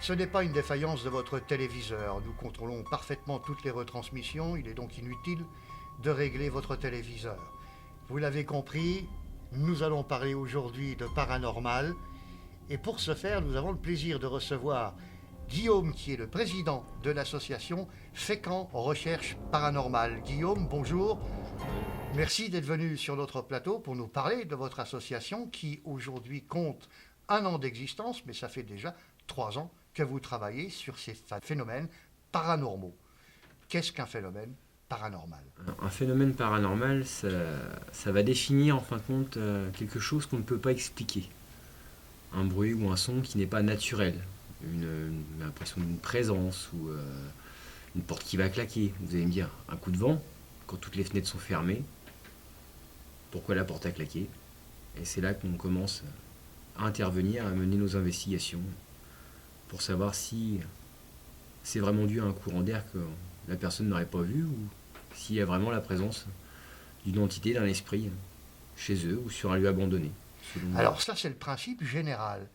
Ce n'est pas une défaillance de votre téléviseur. Nous contrôlons parfaitement toutes les retransmissions. Il est donc inutile de régler votre téléviseur. Vous l'avez compris, nous allons parler aujourd'hui de paranormal. Et pour ce faire, nous avons le plaisir de recevoir Guillaume, qui est le président de l'association Fécamp Recherche Paranormale. Guillaume, bonjour. Merci d'être venu sur notre plateau pour nous parler de votre association qui aujourd'hui compte 1 an d'existence, mais ça fait déjà 3 ans que vous travaillez sur ces phénomènes paranormaux. Qu'est-ce qu'un phénomène paranormal? Un phénomène paranormal, ça va définir en fin de compte quelque chose qu'on ne peut pas expliquer. Un bruit ou un son qui n'est pas naturel. L'impression d'une présence ou une porte qui va claquer. Vous allez me dire, un coup de vent, quand toutes les fenêtres sont fermées, pourquoi la porte a claqué? Et c'est là qu'on commence à intervenir, à mener nos investigations pour savoir si c'est vraiment dû à un courant d'air que la personne n'aurait pas vu ou s'il y a vraiment la présence d'une entité, d'un esprit chez eux ou sur un lieu abandonné. Alors ça, c'est le principe général.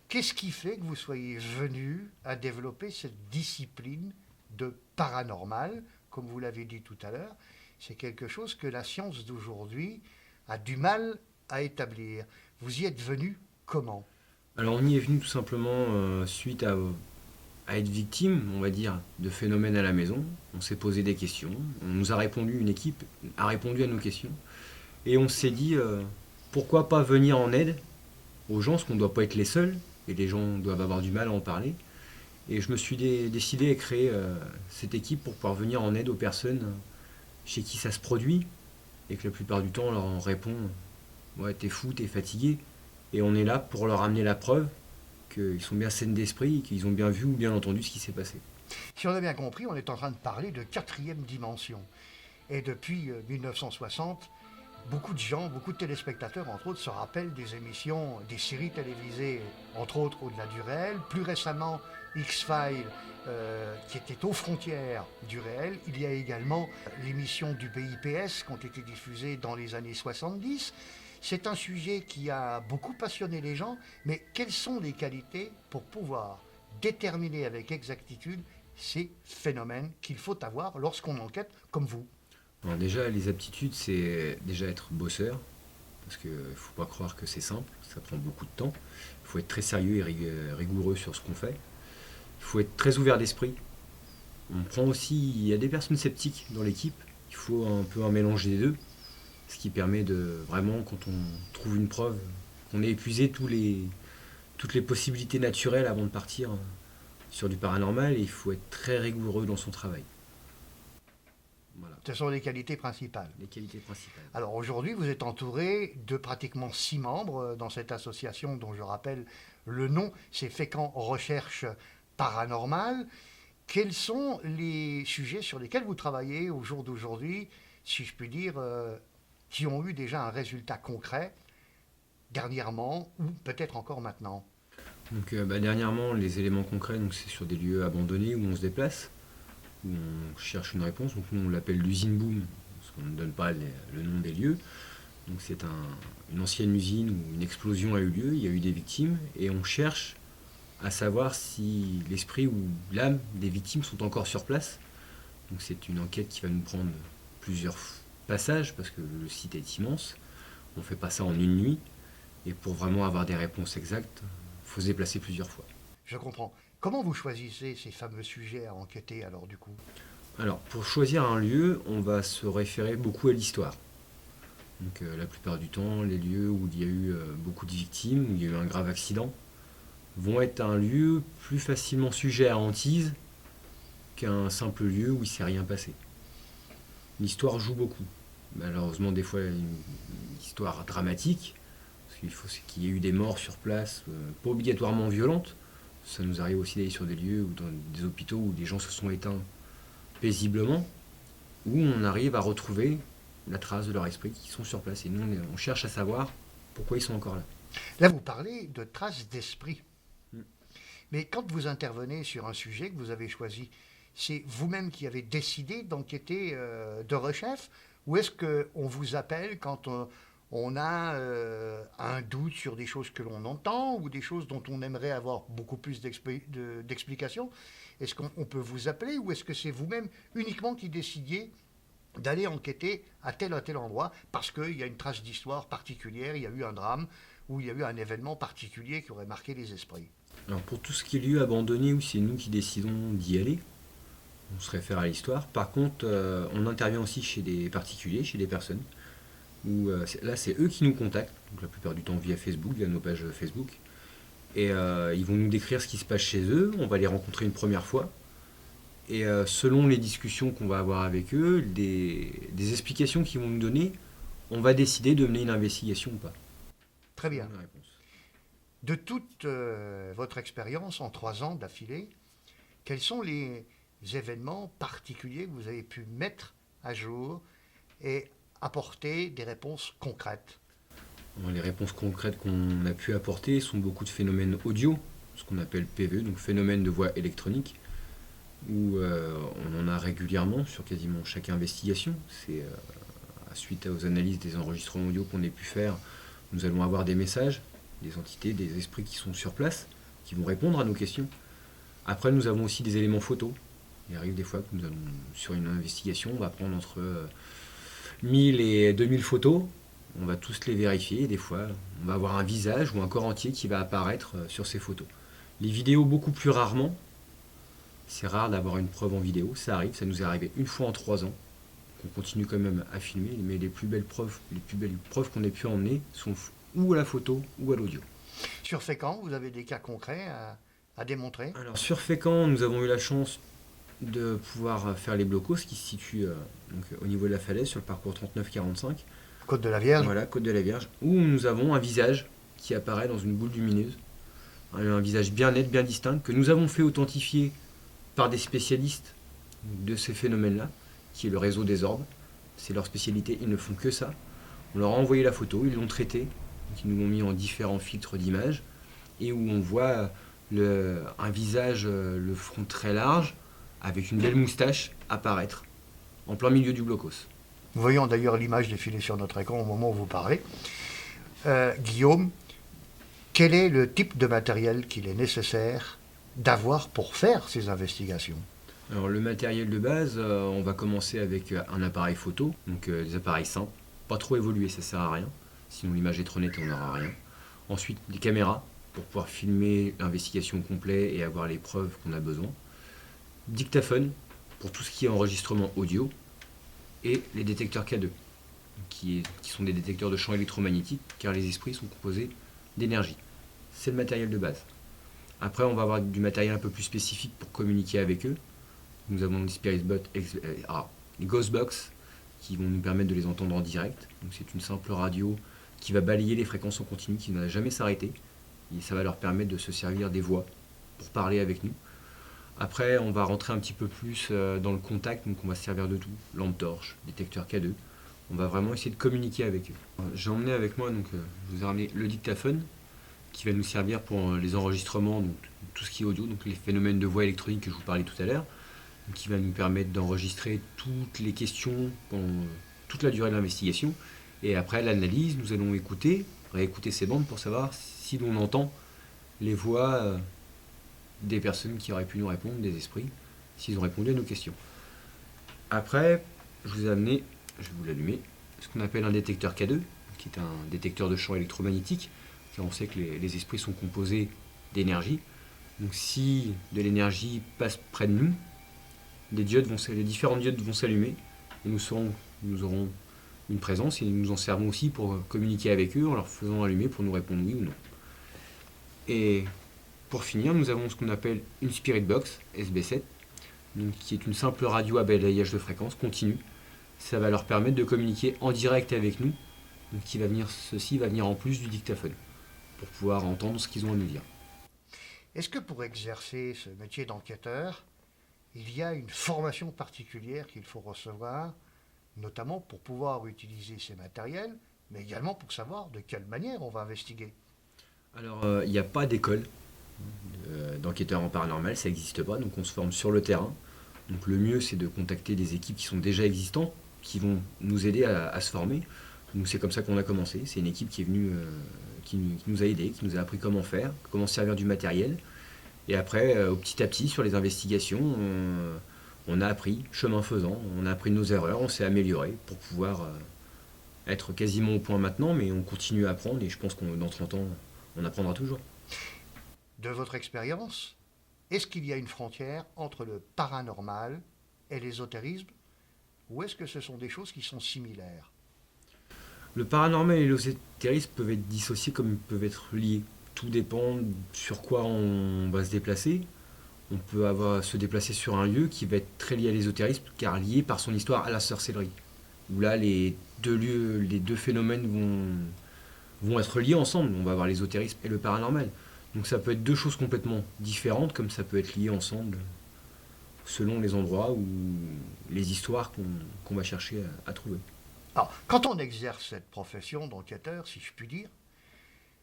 Qu'est-ce qui fait que vous soyez venu à développer cette discipline de paranormal? Comme vous l'avez dit tout à l'heure, c'est quelque chose que la science d'aujourd'hui a du mal à établir. Vous y êtes venu comment? Alors on y est venu tout simplement suite à être victime, on va dire, de phénomènes à la maison. On s'est posé des questions, on nous a répondu, une équipe a répondu à nos questions, et on s'est dit pourquoi pas venir en aide aux gens, parce qu'on ne doit pas être les seuls, et les gens doivent avoir du mal à en parler. Et je me suis décidé à créer cette équipe pour pouvoir venir en aide aux personnes chez qui ça se produit, et que la plupart du temps on leur répond ouais, t'es fou, t'es fatigué, et on est là pour leur amener la preuve qu'ils sont bien sains d'esprit et qu'ils ont bien vu ou bien entendu ce qui s'est passé. Si on a bien compris, on est en train de parler de 4e dimension. Et depuis 1960, beaucoup de gens, beaucoup de téléspectateurs, entre autres, se rappellent des émissions, des séries télévisées, entre autres au-delà du réel. Plus récemment, X-Files, qui était aux frontières du réel. Il y a également l'émission du BIPS qui ont été diffusées dans les années 70. C'est un sujet qui a beaucoup passionné les gens, mais quelles sont les qualités pour pouvoir déterminer avec exactitude ces phénomènes qu'il faut avoir lorsqu'on enquête comme vous? Alors déjà, les aptitudes, c'est déjà être bosseur, parce qu'il ne faut pas croire que c'est simple, ça prend beaucoup de temps. Il faut être très sérieux et rigoureux sur ce qu'on fait. Il faut être très ouvert d'esprit. On prend aussi, il y a des personnes sceptiques dans l'équipe, il faut un peu un mélange des deux, ce qui permet de vraiment, quand on trouve une preuve, qu'on ait épuisé toutes les possibilités naturelles avant de partir sur du paranormal, et il faut être très rigoureux dans son travail. Voilà. Ce sont les qualités principales. Les qualités principales. Alors aujourd'hui, vous êtes entouré de pratiquement 6 membres dans cette association dont je rappelle le nom, c'est Fécamp Recherche Paranormale. Quels sont les sujets sur lesquels vous travaillez au jour d'aujourd'hui, si je puis dire, qui ont eu déjà un résultat concret dernièrement ou peut-être encore maintenant? Donc dernièrement, les éléments concrets, donc, c'est sur des lieux abandonnés où on se déplace, où on cherche une réponse. Donc nous on l'appelle l'usine Boom, parce qu'on ne donne pas le nom des lieux. Donc c'est une ancienne usine où une explosion a eu lieu, il y a eu des victimes, et on cherche à savoir si l'esprit ou l'âme des victimes sont encore sur place. Donc c'est une enquête qui va nous prendre plusieurs passages, parce que le site est immense. On ne fait pas ça en une nuit, et pour vraiment avoir des réponses exactes, il faut se déplacer plusieurs fois. Je comprends. Comment vous choisissez ces fameux sujets à enquêter alors du coup? Alors pour choisir un lieu, on va se référer beaucoup à l'histoire. Donc la plupart du temps, les lieux où il y a eu beaucoup de victimes, où il y a eu un grave accident, vont être un lieu plus facilement sujet à hantise qu'un simple lieu où il ne s'est rien passé. L'histoire joue beaucoup. Malheureusement, des fois, une histoire dramatique, parce qu'il faut qu'il y ait eu des morts sur place, pas obligatoirement violentes. Ça nous arrive aussi d'aller sur des lieux, ou dans des hôpitaux où des gens se sont éteints paisiblement, où on arrive à retrouver la trace de leur esprit qui sont sur place. Et nous, on cherche à savoir pourquoi ils sont encore là. Là, vous parlez de traces d'esprit. Mais quand vous intervenez sur un sujet que vous avez choisi, c'est vous-même qui avez décidé d'enquêter de rechef? Ou est-ce qu'on vous appelle quand on a un doute sur des choses que l'on entend ou des choses dont on aimerait avoir beaucoup plus d'explications. Est-ce qu'on peut vous appeler ou est-ce que c'est vous-même uniquement qui décidiez d'aller enquêter à tel endroit parce qu'il y a une trace d'histoire particulière, il y a eu un drame ou il y a eu un événement particulier qui aurait marqué les esprits? Alors pour tout ce qui est lieu abandonné, où c'est nous qui décidons d'y aller, on se réfère à l'histoire. Par contre, on intervient aussi chez des particuliers, chez des personnes, où là c'est eux qui nous contactent, donc la plupart du temps via Facebook, via nos pages Facebook, et ils vont nous décrire ce qui se passe chez eux, on va les rencontrer une première fois, et selon les discussions qu'on va avoir avec eux, des explications qu'ils vont nous donner, on va décider de mener une investigation ou pas. Très bien. Selon la réponse. De toute votre expérience en 3 ans d'affilée, quels sont les événements particuliers que vous avez pu mettre à jour et apporter des réponses concrètes? Les réponses concrètes qu'on a pu apporter sont beaucoup de phénomènes audio, ce qu'on appelle PVE, donc phénomène de voix électronique, où on en a régulièrement sur quasiment chaque investigation. C'est suite aux analyses des enregistrements audio qu'on ait pu faire, nous allons avoir des messages, des entités, des esprits qui sont sur place, qui vont répondre à nos questions. Après, nous avons aussi des éléments photos. Il arrive des fois que nous allons, sur une investigation, on va prendre entre 1000 et 2000 photos, on va tous les vérifier, et des fois, on va avoir un visage ou un corps entier qui va apparaître sur ces photos. Les vidéos, beaucoup plus rarement. C'est rare d'avoir une preuve en vidéo, ça arrive, ça nous est arrivé une fois en 3 ans. On continue quand même à filmer, mais les plus belles preuves qu'on ait pu emmener sont ou à la photo ou à l'audio. Sur Fécamp, vous avez des cas concrets à démontrer? Alors sur Fécamp, nous avons eu la chance de pouvoir faire les blocos qui se situent donc, au niveau de la falaise sur le parcours 39-45. Côte de la Vierge? Voilà, Côte de la Vierge, où nous avons un visage qui apparaît dans une boule lumineuse. Un visage bien net, bien distinct, que nous avons fait authentifier par des spécialistes de ces phénomènes-là, qui est le réseau des orbes. C'est leur spécialité, ils ne font que ça. On leur a envoyé la photo, ils l'ont traitée, donc ils nous l'ont mis en différents filtres d'images, et où on voit un visage, le front très large, avec une belle moustache apparaître en plein milieu du blocos. Nous voyons d'ailleurs l'image défiler sur notre écran au moment où vous parlez. Guillaume, quel est le type de matériel qu'il est nécessaire d'avoir pour faire ces investigations? Alors le matériel de base, on va commencer avec un appareil photo, donc des appareils simples, pas trop évolués, ça sert à rien, sinon l'image est trop nette et on n'aura rien. Ensuite des caméras pour pouvoir filmer l'investigation complète et avoir les preuves qu'on a besoin. Dictaphone pour tout ce qui est enregistrement audio et les détecteurs K2 qui sont des détecteurs de champs électromagnétiques car les esprits sont composés d'énergie. C'est le matériel de base. Après on va avoir du matériel un peu plus spécifique pour communiquer avec eux. Nous avons des les Ghostbox qui vont nous permettre de les entendre en direct. Donc c'est une simple radio qui va balayer les fréquences en continu, qui ne va jamais s'arrêter. Et ça va leur permettre de se servir des voix pour parler avec nous. Après, on va rentrer un petit peu plus dans le contact, donc on va se servir de tout. Lampe torche, détecteur K2. On va vraiment essayer de communiquer avec eux. J'ai emmené avec moi, donc je vous ai ramené le dictaphone, qui va nous servir pour les enregistrements, donc tout ce qui est audio, donc les phénomènes de voix électronique que je vous parlais tout à l'heure, qui va nous permettre d'enregistrer toutes les questions pendant toute la durée de l'investigation. Et après l'analyse, nous allons réécouter ces bandes pour savoir si l'on entend les voix des personnes qui auraient pu nous répondre, des esprits, s'ils ont répondu à nos questions. Après, je vous ai amené, je vais vous l'allumer, ce qu'on appelle un détecteur K2, qui est un détecteur de champs électromagnétiques, car on sait que les esprits sont composés d'énergie. Donc si de l'énergie passe près de nous, les différentes diodes vont s'allumer et nous aurons une présence et nous en servons aussi pour communiquer avec eux en leur faisant allumer pour nous répondre oui ou non. Et pour finir, nous avons ce qu'on appelle une Spirit Box SB7, donc qui est une simple radio à balayage de fréquence continue. Ça va leur permettre de communiquer en direct avec nous, donc ceci va venir en plus du dictaphone, pour pouvoir entendre ce qu'ils ont à nous dire. Est-ce que pour exercer ce métier d'enquêteur, il y a une formation particulière qu'il faut recevoir, notamment pour pouvoir utiliser ces matériels, mais également pour savoir de quelle manière on va investiguer? Alors, il n'y a pas d'école d'enquêteurs en paranormal, ça n'existe pas, donc on se forme sur le terrain. Donc le mieux, c'est de contacter des équipes qui sont déjà existantes, qui vont nous aider à se former. Nous, c'est comme ça qu'on a commencé. C'est une équipe qui est venue, qui nous a aidés, qui nous a appris comment faire, comment se servir du matériel. Et après, petit à petit, sur les investigations, on a appris, chemin faisant, on a appris de nos erreurs, on s'est amélioré pour pouvoir être quasiment au point maintenant, mais on continue à apprendre et je pense que dans 30 ans, on apprendra toujours. De votre expérience, est-ce qu'il y a une frontière entre le paranormal et l'ésotérisme, ou est-ce que ce sont des choses qui sont similaires? Le paranormal et l'ésotérisme peuvent être dissociés comme ils peuvent être liés. Tout dépend sur quoi on va se déplacer. On peut se déplacer sur un lieu qui va être très lié à l'ésotérisme, car lié par son histoire à la sorcellerie. Où là, les deux phénomènes vont être liés ensemble. On va avoir l'ésotérisme et le paranormal. Donc ça peut être deux choses complètement différentes, comme ça peut être lié ensemble, selon les endroits ou les histoires qu'on va chercher à trouver. Alors, quand on exerce cette profession d'enquêteur, si je puis dire,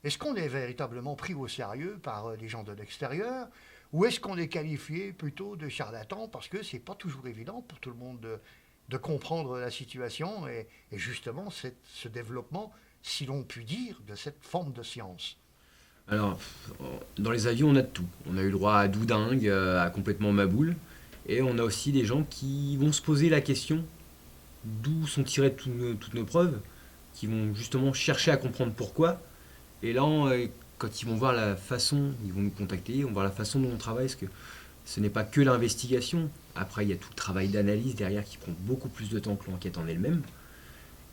est-ce qu'on est véritablement pris au sérieux par les gens de l'extérieur, ou est-ce qu'on est qualifié plutôt de charlatan, parce que c'est pas toujours évident pour tout le monde de comprendre la situation et justement ce développement, si l'on peut dire, de cette forme de science? Alors, dans les avions, on a de tout. On a eu le droit à doudingue, à complètement maboule, et on a aussi des gens qui vont se poser la question d'où sont tirées toutes nos preuves, qui vont justement chercher à comprendre pourquoi. Et là, quand ils vont voir la façon, ils vont nous contacter, ils vont voir la façon dont on travaille, parce que ce n'est pas que l'investigation. Après, il y a tout le travail d'analyse derrière qui prend beaucoup plus de temps que l'enquête en elle-même.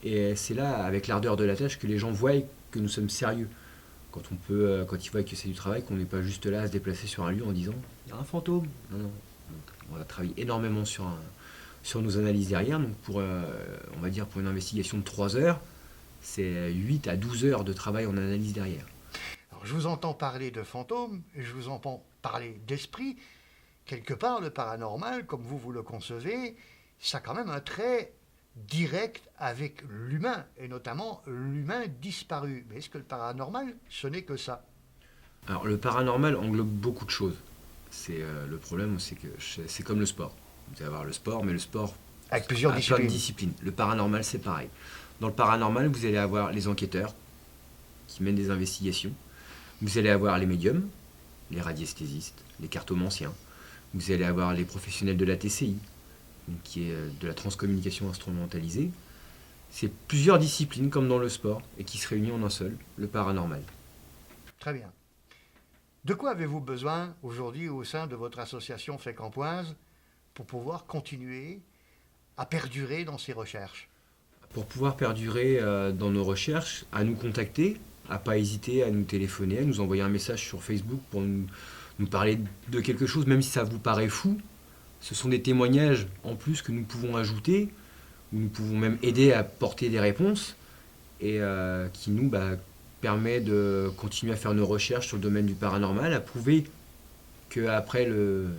Et c'est là, avec l'ardeur de la tâche, que les gens voient que nous sommes sérieux. Quand ils voient que c'est du travail, qu'on n'est pas juste là à se déplacer sur un lieu en disant il y a un fantôme. Non, non. Donc, on va travailler énormément sur nos analyses derrière. Donc on va dire pour une investigation de 3 heures, c'est 8 à 12 heures de travail en analyse derrière. Alors, je vous entends parler de fantômes, et je vous entends parler d'esprit. Quelque part, le paranormal, comme vous le concevez, ça a quand même un trait direct avec l'humain, et notamment l'humain disparu. Mais est-ce que le paranormal, ce n'est que ça? Alors le paranormal englobe beaucoup de choses. Le problème, c'est que c'est comme le sport. Vous allez avoir le sport, mais le sport Avec plusieurs a plein de disciplines. Le paranormal, c'est pareil. Dans le paranormal, vous allez avoir les enquêteurs qui mènent des investigations. Vous allez avoir les médiums, les radiesthésistes, les cartomanciens. Vous allez avoir les professionnels de la TCI, qui est de la transcommunication instrumentalisée. C'est plusieurs disciplines, comme dans le sport, et qui se réunissent en un seul, le paranormal. Très bien. De quoi avez-vous besoin aujourd'hui au sein de votre association Fécampoise pour pouvoir continuer à perdurer dans ces recherches? Pour pouvoir perdurer dans nos recherches, à nous contacter, à pas hésiter à nous téléphoner, à nous envoyer un message sur Facebook pour nous parler de quelque chose, même si ça vous paraît fou. Ce sont des témoignages en plus que nous pouvons ajouter, où nous pouvons même aider à porter des réponses, et qui nous permet de continuer à faire nos recherches sur le domaine du paranormal, à prouver qu'après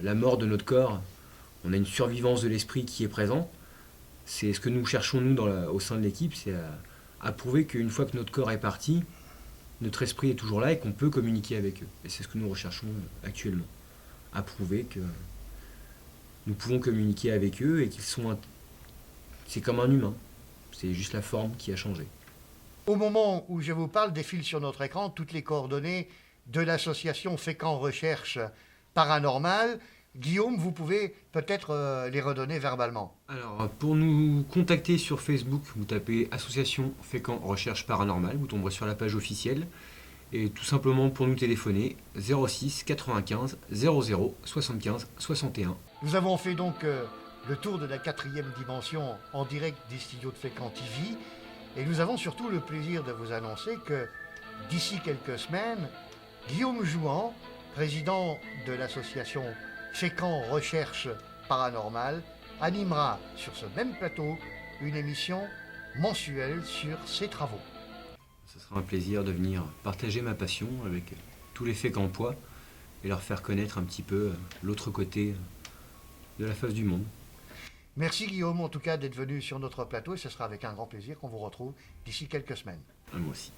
la mort de notre corps, on a une survivance de l'esprit qui est présent. C'est ce que nous cherchons, nous, au sein de l'équipe, c'est à prouver qu'une fois que notre corps est parti, notre esprit est toujours là et qu'on peut communiquer avec eux. Et c'est ce que nous recherchons actuellement. À prouver que nous pouvons communiquer avec eux et qu'ils sont... C'est comme un humain. C'est juste la forme qui a changé. Au moment où je vous parle, défilent sur notre écran toutes les coordonnées de l'association Fécamp Recherche Paranormale. Guillaume, vous pouvez peut-être les redonner verbalement. Alors, pour nous contacter sur Facebook, vous tapez Association Fécamp Recherche Paranormale, vous tomberez sur la page officielle. Et tout simplement pour nous téléphoner, 06 95 00 75 61. Nous avons fait donc le tour de la 4e dimension en direct des studios de Fécamp TV. Et nous avons surtout le plaisir de vous annoncer que d'ici quelques semaines, Guillaume Jouan, président de l'association Fécamp Recherche Paranormale, animera sur ce même plateau une émission mensuelle sur ses travaux. Ce sera un plaisir de venir partager ma passion avec tous les Fécampois et leur faire connaître un petit peu l'autre côté de la face du monde. Merci Guillaume en tout cas d'être venu sur notre plateau et ce sera avec un grand plaisir qu'on vous retrouve d'ici quelques semaines. Moi aussi.